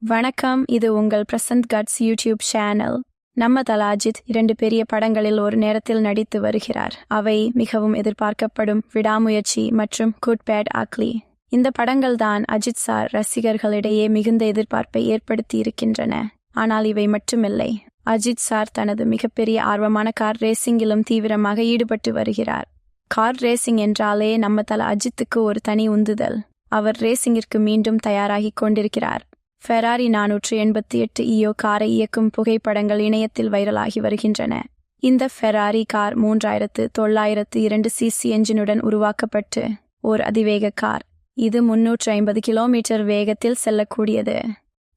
வணக்கம், இது உங்கள் பிரசன்ட் கட்ஸ் யூடியூப் சேனல். நம்ம தல அஜித் 2 பெரிய படங்களில் ஒரு நேரத்தில் நடித்து வருகிறார். அவை மிகவும் எதிர்பார்க்கப்படும் விடாமுயற்சி மற்றும் குட் பேட் அக்லி. இந்த படங்கள் தான் அஜித் சார் ரசிகர்களிடையே மிகுந்த எதிர்பார்ப்பை ஏற்படுத்தி இருக்கின்றன. ஆனால் இவை மட்டுமில்லை. அஜித் சார் தனது மிகப்பெரிய ஆர்வமான கார் ரேசிங்கிலும் தீவிரமாக ஈடுபட்டு வருகிறார். கார் ரேசிங் என்றாலே நம்ம தல அஜித்துக்கு ஒரு தனி உந்துதல். அவர் ரேசிங்கிற்கு மீண்டும் தயாராகி கொண்டிருக்கிறார். ஃபெராரி 488 இயோ காரை இயக்கும் புகைப்படங்கள் இணையத்தில் வைரலாகி வருகின்றன. இந்த ஃபெராரி கார் 3902 சிசி என்ஜினுடன் உருவாக்கப்பட்டு ஓர் அதிவேக கார். இது 350 கிலோமீட்டர் வேகத்தில் செல்லக்கூடியது.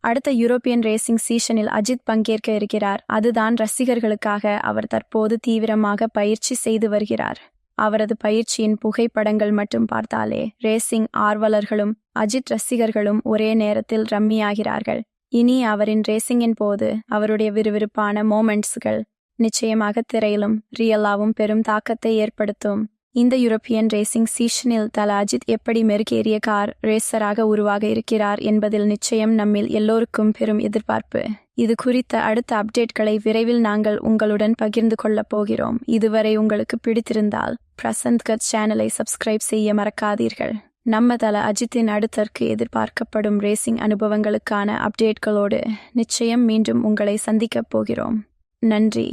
அடுத்த யூரோப்பியன் ரேசிங் சீசனில் அஜித் பங்கேற்க இருக்கிறார். அதுதான் ரசிகர்களுக்காக அவர் தற்போது தீவிரமாக பயிற்சி செய்து வருகிறார். அவரது பயிற்சியின் புகைப்படங்கள் மட்டும் பார்த்தாலே ரேசிங் ஆர்வலர்களும் அஜித் ரசிகர்களும் ஒரே நேரத்தில் ரம்மியாகிறார்கள். இனி அவரின் ரேசிங்கின் போது அவருடைய விறுவிறுப்பான மோமெண்ட்ஸ்கள் நிச்சயமாக திரையிலும் ரியலாவும் பெரும் தாக்கத்தை ஏற்படுத்தும். இந்த யூரோப்பியன் ரேசிங் சீசனில் தல அஜித் எப்படி மெருகேறிய கார் ரேசராக உருவாக இருக்கிறார் என்பதில் நிச்சயம் நம்மில் எல்லோருக்கும் பெரும் எதிர்பார்ப்பு. இது குறித்த அடுத்த அப்டேட்களை விரைவில் நாங்கள் உங்களுடன் பகிர்ந்து கொள்ளப் போகிறோம். இதுவரை உங்களுக்கு பிடித்திருந்தால் பிரசன்ட் கட் சேனலை சப்ஸ்கிரைப் செய்ய மறக்காதீர்கள். நம்ம தல அஜித்தின் அடுத்தற்கு எதிர்பார்க்கப்படும் ரேசிங் அனுபவங்களுக்கான அப்டேட்களோடு நிச்சயம் மீண்டும் உங்களை சந்திக்கப் போகிறோம். நன்றி.